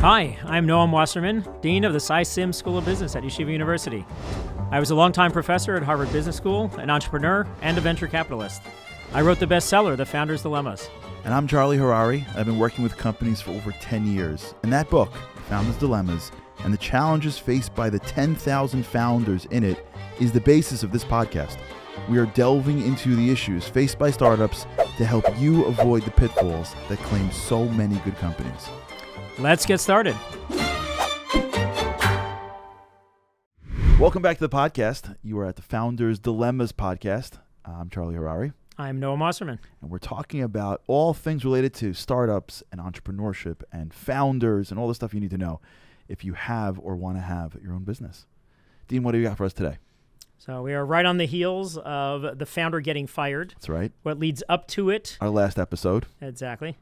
Hi, I'm Noam Wasserman, Dean of the SciSim School of Business at Yeshiva University. I was a longtime professor at Harvard Business School, an entrepreneur, and a venture capitalist. I wrote the bestseller, The Founder's Dilemmas. And I'm Charlie Harary. I've been working with companies for over 10 years. And that book, The Founder's Dilemmas, and the challenges faced by the 10,000 founders in it is the basis of this podcast. We are delving into the issues faced by startups to help you avoid the pitfalls that claim so many good companies. Let's get started. Welcome back to the podcast. You are at the Founders Dilemmas podcast. I'm Charlie Harary. I'm Noam Wasserman. And we're talking about all things related to startups and entrepreneurship and founders and all the stuff you need to know if you have or want to have your own business. Dean, what do you got for us today? So we are right on the heels of the founder getting fired. That's right. What leads up to it. Our last episode. Exactly.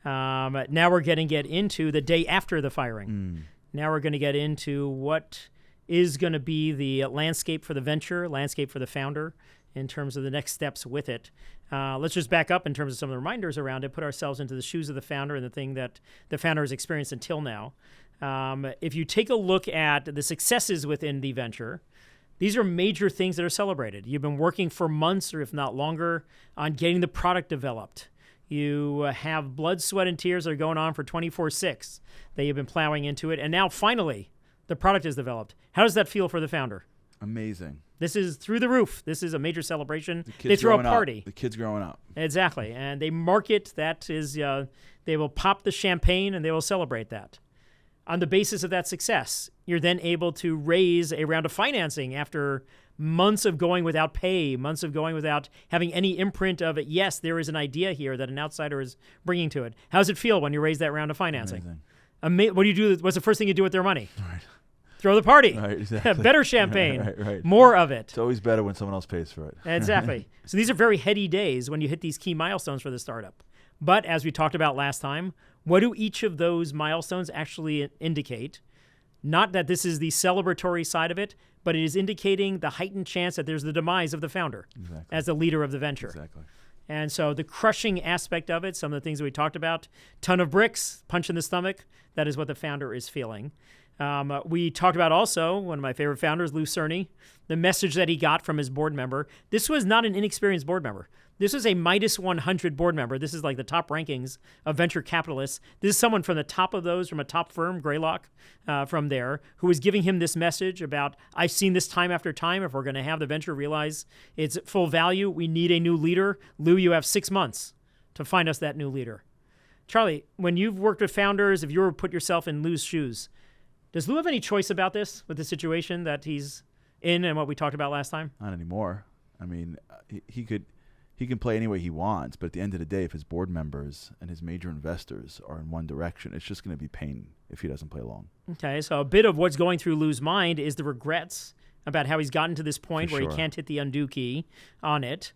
Now we're going to get into the day after the firing. Now we're going to get into what is going to be the landscape for the venture, landscape for the founder in terms of the next steps with it. Let's just back up in terms of some of the reminders around it, put ourselves into the shoes of the founder and the thing that the founder has experienced until now. If you take a look at the successes within the venture, these are major things that are celebrated. You've been working for months or if not longer on getting the product developed. You have blood, sweat, and tears that are going on for 24/6 that you've been plowing into it. And now, finally, the product is developed. How does that feel for the founder? Amazing. This is through the roof. This is a major celebration. The They throw a party. The kids growing up. Exactly. And they market that is, they will pop the champagne and they will celebrate that. On the basis of that success, you're then able to raise a round of financing after months of going without pay, months of going without having any imprint of it. Yes, there is an idea here that an outsider is bringing to it. How does it feel when you raise that round of financing? What do you do? What's the first thing you do with their money? Right. Throw the party. Right, exactly. Better champagne. Right. More of it. It's always better when someone else pays for it. Exactly. So these are very heady days when you hit these key milestones for the startup. But as we talked about last time, what do each of those milestones actually indicate? Not that this is the celebratory side of it, but it is indicating the heightened chance that there's the demise of the founder as the leader of the venture. Exactly. And so the crushing aspect of it, some of the things that we talked about, ton of bricks, punch in the stomach, that is what the founder is feeling. We talked about also, one of my favorite founders, Lou Cerny, the message that he got from his board member. This was not an inexperienced board member. This is a minus 100 board member. This is like the top rankings of venture capitalists. This is someone from the top of those, from a top firm, Greylock, from there, who was giving him this message about, I've seen this time after time. If we're going to have the venture realize its full value, we need a new leader. Lou, you have 6 months to find us that new leader. Charlie, when you've worked with founders, if you were to put yourself in Lou's shoes, does Lou have any choice about this with the situation that he's in and what we talked about last time? Not anymore. I mean, he can play any way he wants, but at the end of the day, if his board members and his major investors are in one direction, it's just going to be pain if he doesn't play along. Okay, so a bit of what's going through Lou's mind is the regrets about how he's gotten to this point where he can't hit the undo key on it.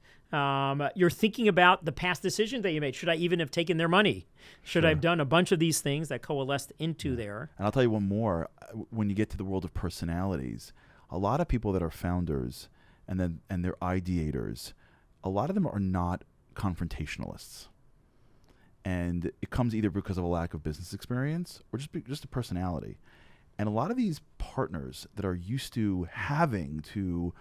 You're thinking about the past decisions that you made. Should I even have taken their money? Should I have done a bunch of these things that coalesced into there? And I'll tell you one more. When you get to the world of personalities, a lot of people that are founders and they're ideators, a lot of them are not confrontationalists. And it comes either because of a lack of business experience or just a personality. And a lot of these partners that are used to having to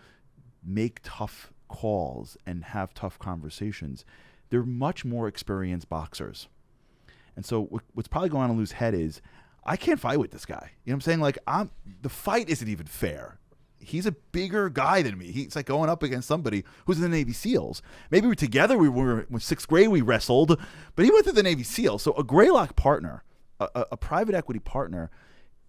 make tough calls and have tough conversations, they're much more experienced boxers. And so what's probably going on in Lou's head is, I can't fight with this guy. You know what I'm saying? Like, the fight isn't even fair. He's a bigger guy than me. He's like going up against somebody who's in the Navy SEALs. Maybe we're together. We were in 6th grade. We wrestled, but he went through the Navy SEALs. So a Greylock partner, a private equity partner,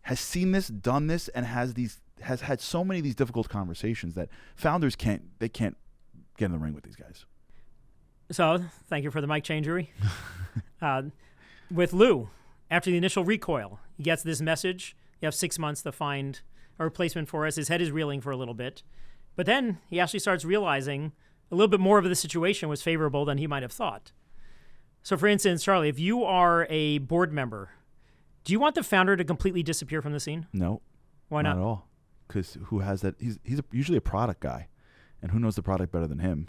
has seen this, done this, and has had so many of these difficult conversations that founders can't get in the ring with these guys. So thank you for the mic changery. With Lou, after the initial recoil, he gets this message. You have 6 months to find a replacement for us. His head is reeling for a little bit. But then he actually starts realizing a little bit more of the situation was favorable than he might have thought. So for instance, Charlie, if you are a board member, do you want the founder to completely disappear from the scene? No. Why not? Not at all. Because who has that? He's usually a product guy. And who knows the product better than him?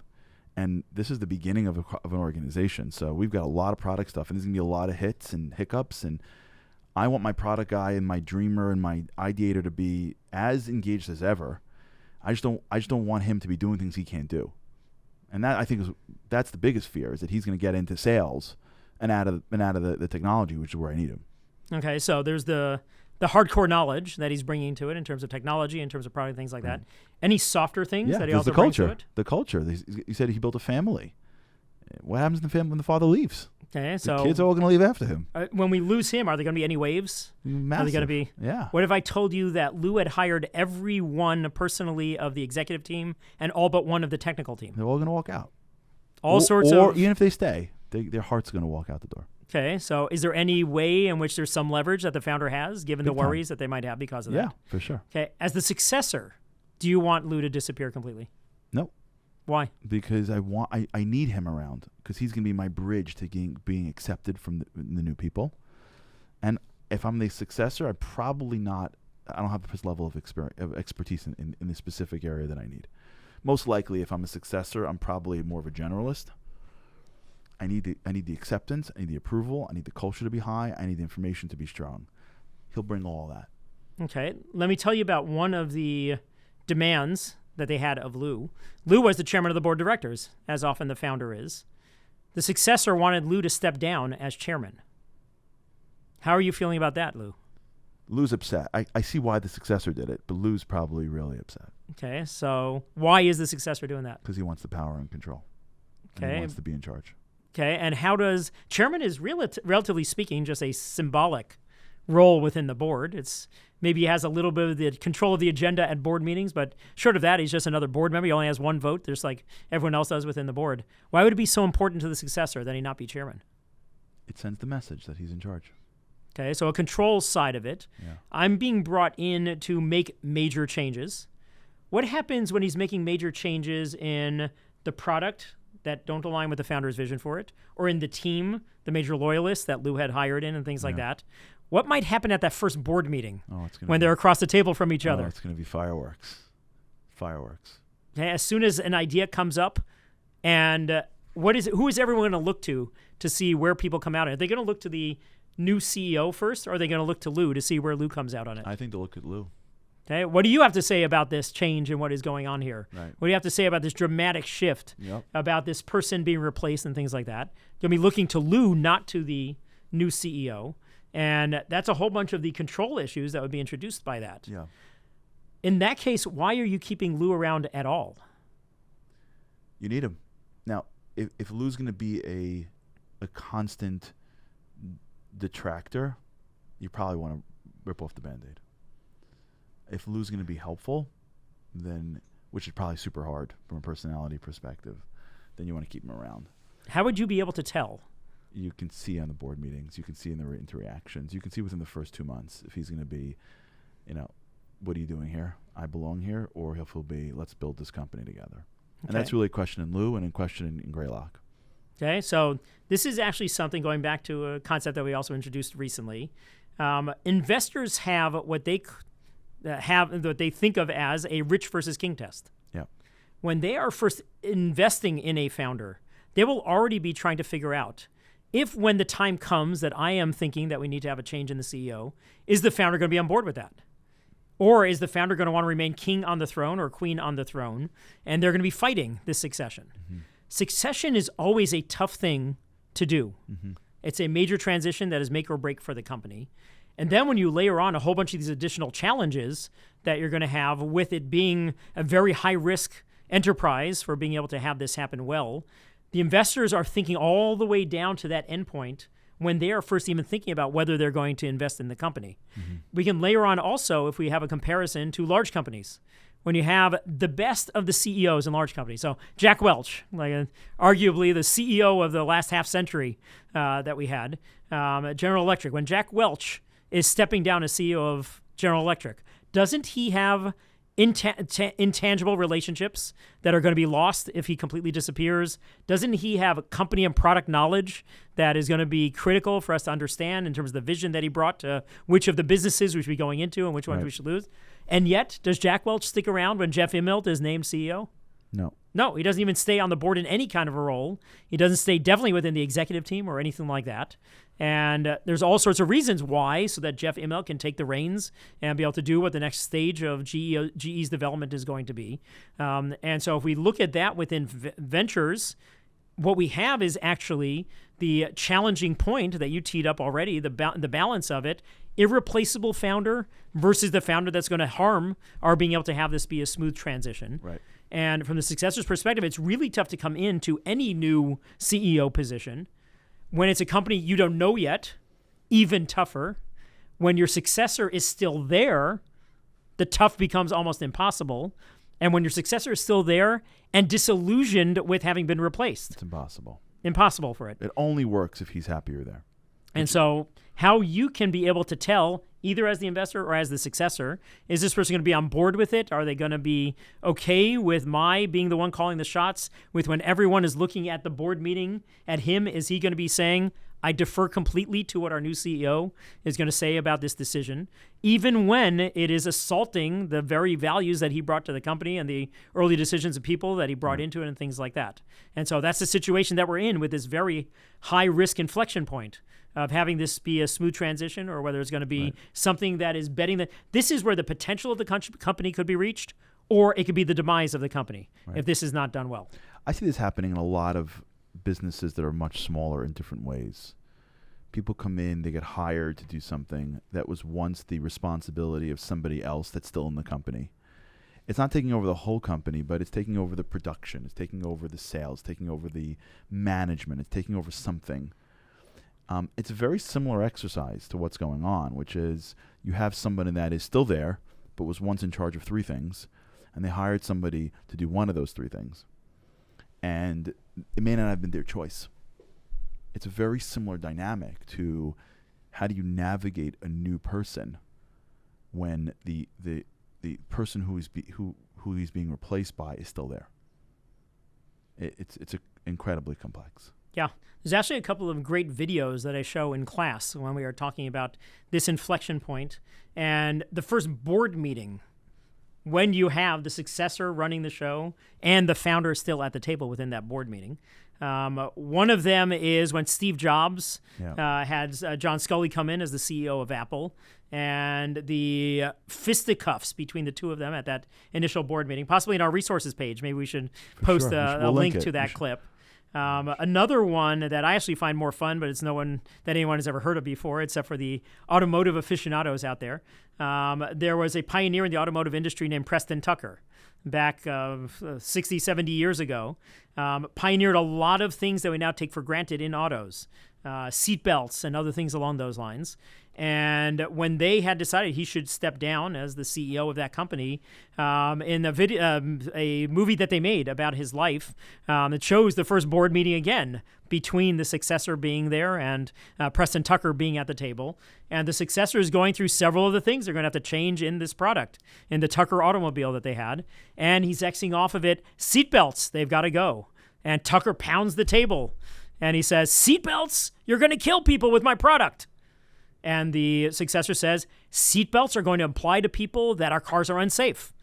And this is the beginning of an organization. So we've got a lot of product stuff, and there's going to be a lot of hits and hiccups. And I want my product guy and my dreamer and my ideator to be as engaged as ever. I just don't want him to be doing things he can't do. And that, I think, that's the biggest fear, is that he's going to get into sales and out of the technology, which is where I need him. Okay, so there's the hardcore knowledge that he's bringing to it in terms of technology, in terms of product, things like that. Any softer things that he also brings to it? The culture. He said he built a family. What happens in the family when the father leaves? Okay, so the kids are all going to leave after him. When we lose him, are there going to be any waves? Massive. Are they going to be? Yeah. What if I told you that Lou had hired everyone personally of the executive team and all but one of the technical team? They're all going to walk out. Or even if they stay, their heart's going to walk out the door. Okay, so is there any way in which there's some leverage that the founder has, given the worries that they might have because of that? Yeah, for sure. Okay, as the successor, do you want Lou to disappear completely? No. Why? Because I need him around, because he's going to be my bridge to being accepted from the new people. And if I'm the successor, I don't have this level of expertise in the specific area that I need. Most likely, if I'm a successor, I'm probably more of a generalist. I need the acceptance, I need the approval, I need the culture to be high, I need the information to be strong. He'll bring all that. Okay, let me tell you about one of the demands that they had of Lou. Lou was the chairman of the board of directors, as often the founder is. The successor wanted Lou to step down as chairman. How are you feeling about that, Lou? Lou's upset. I see why the successor did it, but Lou's probably really upset. Okay, so why is the successor doing that? Because he wants the power and control. Okay. And he wants to be in charge. Okay, and how does chairman is relatively speaking just a symbolic role within the board. It's maybe he has a little bit of the control of the agenda at board meetings, but short of that, he's just another board member. He only has one vote, just like everyone else does within the board. Why would it be so important to the successor that he not be chairman? It sends the message that he's in charge. Okay, so a control side of it. Yeah. I'm being brought in to make major changes. What happens when he's making major changes in the product that don't align with the founder's vision for it, or in the team, the major loyalists that Lou had hired in and things like that? What might happen at that first board meeting when they're across the table from each other? It's going to be fireworks. Fireworks. Okay, as soon as an idea comes up, and who is everyone going to look to see where people come out? Are they going to look to the new CEO first, or are they going to look to Lou to see where Lou comes out on it? I think they'll look at Lou. Okay, what do you have to say about this change and what is going on here? Right. What do you have to say about this dramatic shift, about this person being replaced and things like that? You'll be looking to Lou, not to the new CEO, and that's a whole bunch of the control issues that would be introduced by that. Yeah. In that case, why are you keeping Lou around at all? You need him. Now, if Lou's going to be a constant detractor, you probably want to rip off the Band-Aid. If Lou's going to be helpful, then, which is probably super hard from a personality perspective, then you want to keep him around. How would you be able to tell? You can see on the board meetings. You can see in the interactions. You can see within the first 2 months if he's going to be, what are you doing here? I belong here. Or he'll be, let's build this company together. Okay. And that's really a question in Lou and a question in Greylock. Okay, so this is actually something going back to a concept that we also introduced recently. Investors have what they think of as a rich versus king test. Yeah. When they are first investing in a founder, they will already be trying to figure out if, when the time comes that I am thinking that we need to have a change in the CEO, is the founder going to be on board with that? Or is the founder going to want to remain king on the throne or queen on the throne, and they're going to be fighting this succession? Mm-hmm. Succession is always a tough thing to do. Mm-hmm. It's a major transition that is make or break for the company. And then when you layer on a whole bunch of these additional challenges that you're going to have with it being a very high-risk enterprise for being able to have this happen well, the investors are thinking all the way down to that endpoint when they are first even thinking about whether they're going to invest in the company. Mm-hmm. We can layer on also, if we have a comparison, to large companies. When you have the best of the CEOs in large companies. So Jack Welch, arguably the CEO of the last half century that we had, General Electric. When Jack Welch is stepping down as CEO of General Electric, doesn't he have intangible relationships that are going to be lost if he completely disappears? Doesn't he have company and product knowledge that is going to be critical for us to understand in terms of the vision that he brought to which of the businesses we should be going into and which ones we should lose? And yet, does Jack Welch stick around when Jeff Immelt is named CEO? No. No, he doesn't even stay on the board in any kind of a role. He doesn't stay definitely within the executive team or anything like that. And there's all sorts of reasons why, so that Jeff Immelt can take the reins and be able to do what the next stage of GE's development is going to be. And so if we look at that within ventures, what we have is actually the challenging point that you teed up already, the balance of it, irreplaceable founder versus the founder that's going to harm our being able to have this be a smooth transition. Right. And from the successor's perspective, it's really tough to come into any new CEO position when it's a company you don't know yet, even tougher. When your successor is still there, the tough becomes almost impossible. And when your successor is still there and disillusioned with having been replaced. It's impossible. Impossible for it. It only works if he's happier there. And so how you can be able to tell, either as the investor or as the successor, is this person going to be on board with it? Are they going to be okay with my being the one calling the shots? With when everyone is looking at the board meeting at him, is he going to be saying, I defer completely to what our new CEO is going to say about this decision, even when it is assaulting the very values that he brought to the company and the early decisions of people that he brought into it and things like that. And so that's the situation that we're in with this very high-risk inflection point of having this be a smooth transition, or whether it's going to be something that is betting that this is where the potential of the company could be reached, or it could be the demise of the company if this is not done well. I see this happening in a lot of businesses that are much smaller in different ways. People come in, they get hired to do something that was once the responsibility of somebody else that's still in the company. It's not taking over the whole company, but it's taking over the production, it's taking over the sales, taking over the management, it's taking over something. It's a very similar exercise to what's going on, which is you have somebody that is still there, but was once in charge of 3 things, and they hired somebody to do one of those 3 things. And it may not have been their choice. It's a very similar dynamic to how do you navigate a new person when the person who he's being replaced by is still there. It's incredibly complex. Yeah. There's actually a couple of great videos that I show in class when we are talking about this inflection point and the first board meeting when you have the successor running the show and the founder still at the table within that board meeting. One of them is when Steve Jobs had John Sculley come in as the CEO of Apple, and the fisticuffs between the two of them at that initial board meeting, possibly in our resources page. Maybe we should post a link to that clip. Another one that I actually find more fun, but it's no one that anyone has ever heard of before, except for the automotive aficionados out there. There was a pioneer in the automotive industry named Preston Tucker back 60, 70 years ago. Pioneered a lot of things that we now take for granted in autos, seat belts and other things along those lines. And when they had decided he should step down as the CEO of that company, in a movie that they made about his life, it shows the first board meeting again between the successor being there and Preston Tucker being at the table. And the successor is going through several of the things they're going to have to change in this product, in the Tucker automobile that they had. And he's Xing off of it, seatbelts, they've got to go. And Tucker pounds the table and he says, seatbelts, you're going to kill people with my product. And the successor says, seatbelts are going to imply to people that our cars are unsafe.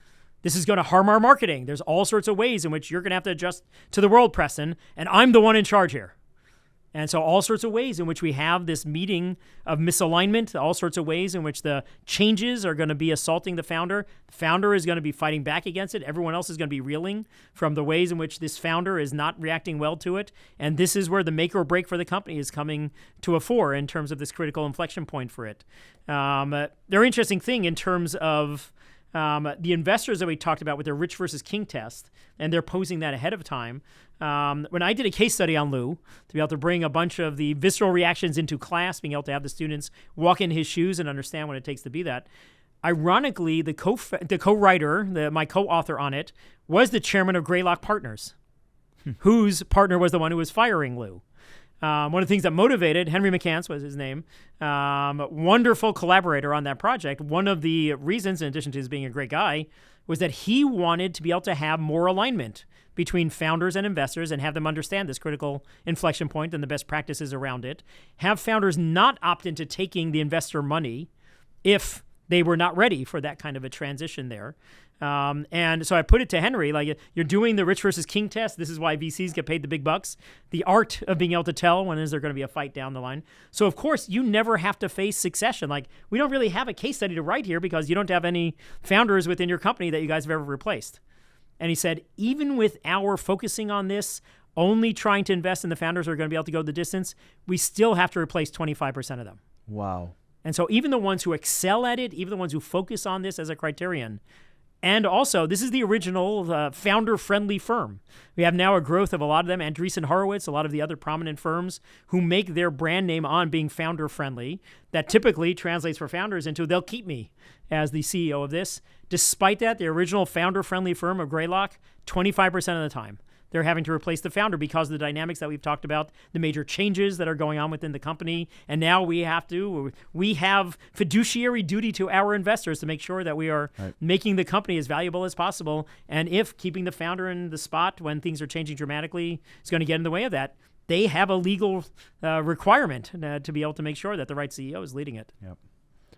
This is going to harm our marketing. There's all sorts of ways in which you're going to have to adjust to the world, Preston, and I'm the one in charge here. And so all sorts of ways in which we have this meeting of misalignment, all sorts of ways in which the changes are going to be assaulting the founder. The founder is going to be fighting back against it. Everyone else is going to be reeling from the ways in which this founder is not reacting well to it. And this is where the make or break for the company is coming to a fore in terms of this critical inflection point for it. Very interesting thing in terms of the investors that we talked about with their rich versus king test, and they're posing that ahead of time. When I did a case study on Lou, to be able to bring a bunch of the visceral reactions into class, being able to have the students walk in his shoes and understand what it takes to be that, ironically, the co-writer, my co-author on it, was the chairman of Greylock Partners, whose partner was the one who was firing Lou. One of the things that motivated, Henry McCants was his name, wonderful collaborator on that project. One of the reasons, in addition to his being a great guy, was that he wanted to be able to have more alignment between founders and investors and have them understand this critical inflection point and the best practices around it. Have founders not opt into taking the investor money if they were not ready for that kind of a transition there. And so I put it to Henry, like, you're doing the rich versus king test. This is why VCs get paid the big bucks. The art of being able to tell when is there going to be a fight down the line. So, of course, you never have to face succession. Like, we don't really have a case study to write here because you don't have any founders within your company that you guys have ever replaced. And he said, even with our focusing on this, only trying to invest in the founders who are going to be able to go the distance, we still have to replace 25% of them. Wow. And so even the ones who excel at it, even the ones who focus on this as a criterion, and also, this is the original founder-friendly firm. We have now a growth of a lot of them, Andreessen Horowitz, a lot of the other prominent firms who make their brand name on being founder-friendly. That typically translates for founders into, they'll keep me as the CEO of this. Despite that, the original founder-friendly firm of Greylock, 25% of the time, they're having to replace the founder because of the dynamics that we've talked about, the major changes that are going on within the company. And now we have fiduciary duty to our investors to make sure that we are making the company as valuable as possible. And if keeping the founder in the spot when things are changing dramatically is going to get in the way of that, they have a legal requirement to be able to make sure that the right CEO is leading it. Yep.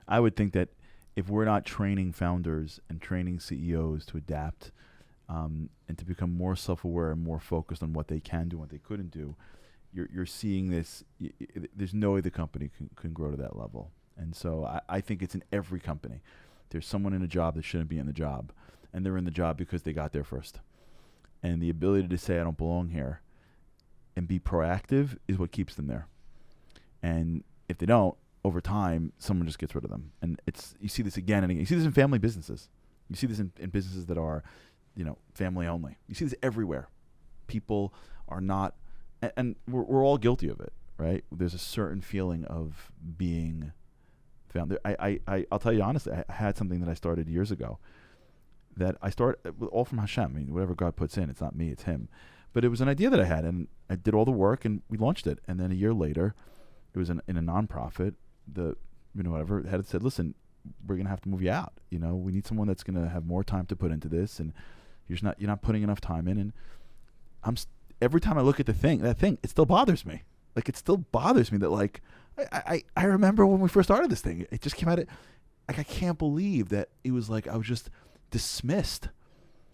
I would think that if we're not training founders and training CEOs to adapt and to become more self-aware and more focused on what they can do and what they couldn't do, you're seeing this. There's no way the company can grow to that level. And so I think it's in every company. There's someone in a job that shouldn't be in the job, and they're in the job because they got there first. And the ability to say, I don't belong here, and be proactive is what keeps them there. And if they don't, over time, someone just gets rid of them. And you see this again and again. You see this in family businesses. You see this in businesses that are, family only. You see this everywhere. People are not, and we're all guilty of it, right? There's a certain feeling of being found. I'll tell you honestly, I had something that I started years ago that I started all from Hashem. I mean, whatever God puts in, it's not me, it's Him. But it was an idea that I had, and I did all the work, and we launched it. And then a year later, it was in a nonprofit. The whatever head said, listen, we're gonna have to move you out. We need someone that's gonna have more time to put into this, and you're not putting enough time in. And every time I look at that thing, it still bothers me. Like, it still bothers me that, like, I remember when we first started this thing, it just came out. Like, I can't believe that it was like I was just dismissed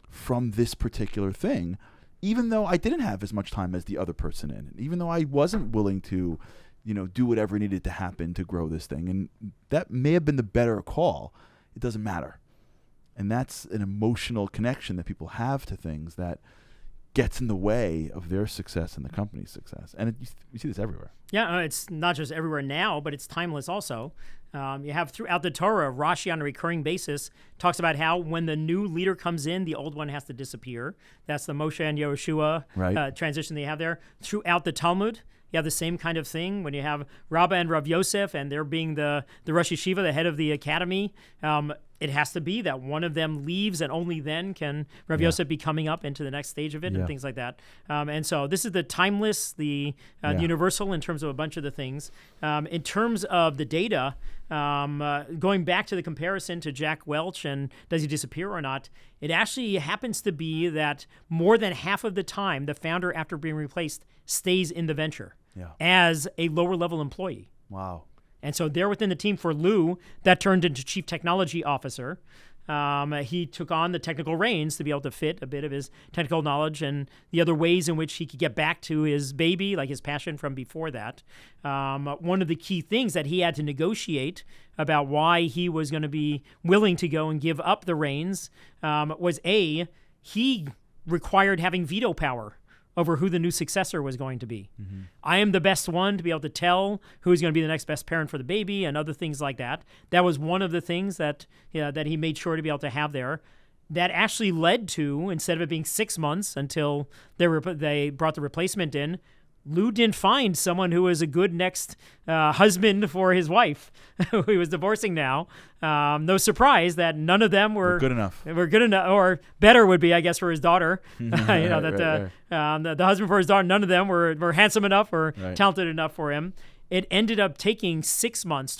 from this particular thing, even though I didn't have as much time as the other person in, and even though I wasn't willing to, do whatever needed to happen to grow this thing. And that may have been the better call. It doesn't matter. And that's an emotional connection that people have to things that gets in the way of their success and the company's success. And you see this everywhere. Yeah, it's not just everywhere now, but it's timeless also. You have throughout the Torah, Rashi on a recurring basis talks about how when the new leader comes in, the old one has to disappear. That's the Moshe and Yehoshua transition they have there. Throughout the Talmud, you have the same kind of thing when you have Rabbah and Rav Yosef, and they're being the Rosh Yeshiva, the head of the academy. It has to be that one of them leaves, and only then can Rav Yosef be coming up into the next stage of it and things like that. And so this is the timeless, the universal in terms of a bunch of the things. In terms of the data, going back to the comparison to Jack Welch and does he disappear or not, it actually happens to be that more than half of the time, the founder, after being replaced, stays in the venture as a lower-level employee. Wow. And so there within the team for Lou, that turned into chief technology officer. He took on the technical reins to be able to fit a bit of his technical knowledge and the other ways in which he could get back to his baby, like his passion from before that. One of the key things that he had to negotiate about why he was going to be willing to go and give up the reins was he required having veto power over who the new successor was going to be. Mm-hmm. I am the best one to be able to tell who's going to be the next best parent for the baby and other things like that. That was one of the things that he made sure to be able to have there. That actually led to, instead of it being 6 months until they brought the replacement in, Lou didn't find someone who was a good next husband for his wife, who he was divorcing now. No surprise that none of them were good enough. Were good enough, or better would be, I guess, for his daughter. The husband for his daughter, none of them were handsome enough or talented enough for him. It ended up taking 6 months,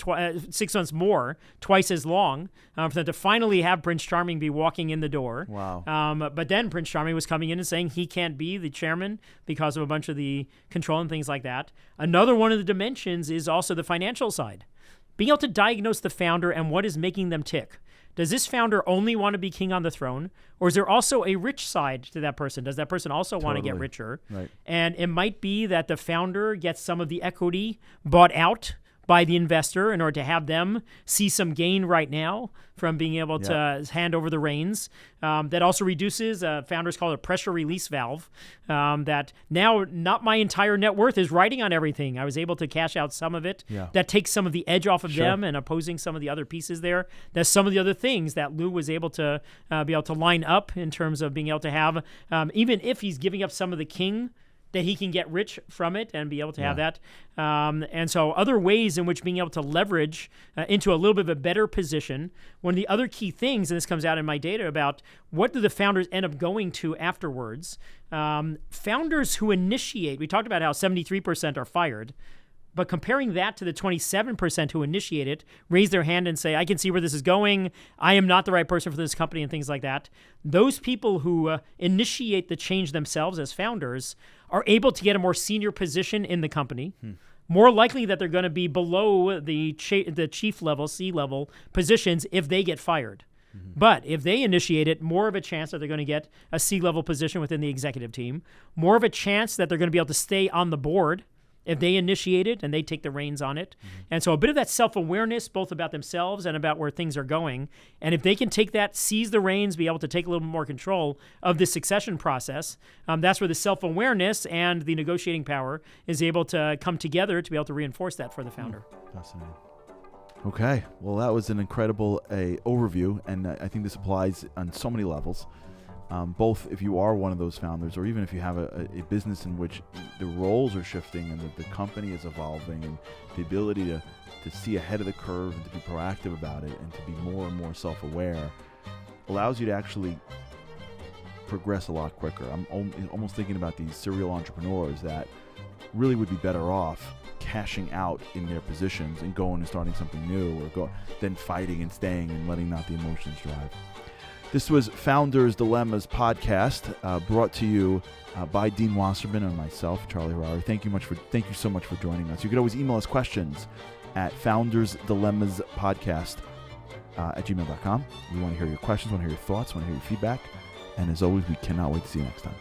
6 months more, twice as long, for them to finally have Prince Charming be walking in the door. Wow. But then Prince Charming was coming in and saying he can't be the chairman because of a bunch of the control and things like that. Another one of the dimensions is also the financial side. Being able to diagnose the founder and what is making them tick. Does this founder only want to be king on the throne? Or is there also a rich side to that person? Does that person also want to get richer? Right. And it might be that the founder gets some of the equity bought out by the investor in order to have them see some gain right now from being able to hand over the reins. That also reduces, founders call it a pressure release valve, that now not my entire net worth is riding on everything. I was able to cash out some of it. Yeah. That takes some of the edge off of them and opposing some of the other pieces there. That's some of the other things that Lou was able to be able to line up in terms of being able to have, even if he's giving up some of the king, that he can get rich from it and be able to have that. And so other ways in which being able to leverage into a little bit of a better position. One of the other key things, and this comes out in my data about what do the founders end up going to afterwards. Founders who initiate, we talked about how 73% are fired, but comparing that to the 27% who initiate it, raise their hand and say, I can see where this is going. I am not the right person for this company and things like that. Those people who initiate the change themselves as founders are able to get a more senior position in the company. More likely that they're going to be below the chief level, C-level positions if they get fired. But if they initiate it, more of a chance that they're going to get a C-level position within the executive team. More of a chance that they're going to be able to stay on the board if they initiate it and they take the reins on it. And so a bit of that self-awareness, both about themselves and about where things are going. And if they can take that, seize the reins, be able to take a little bit more control of the succession process, that's where the self-awareness and the negotiating power is able to come together to be able to reinforce that for the founder. Fascinating. Okay. Well, that was an incredible overview, and I think this applies on so many levels. Both if you are one of those founders, or even if you have a business in which the roles are shifting and the company is evolving, and the ability to see ahead of the curve and to be proactive about it and to be more and more self-aware allows you to actually progress a lot quicker. I'm almost thinking about these serial entrepreneurs that really would be better off cashing out in their positions and going and starting something new, or than fighting and staying and letting not the emotions drive. This was Founders Dilemmas podcast, brought to you by Dean Wasserman and myself, Charlie Harary. Thank you so much for joining us. You can always email us questions at foundersdilemmaspodcast@gmail.com. We want to hear your questions, want to hear your thoughts, want to hear your feedback. And as always, we cannot wait to see you next time.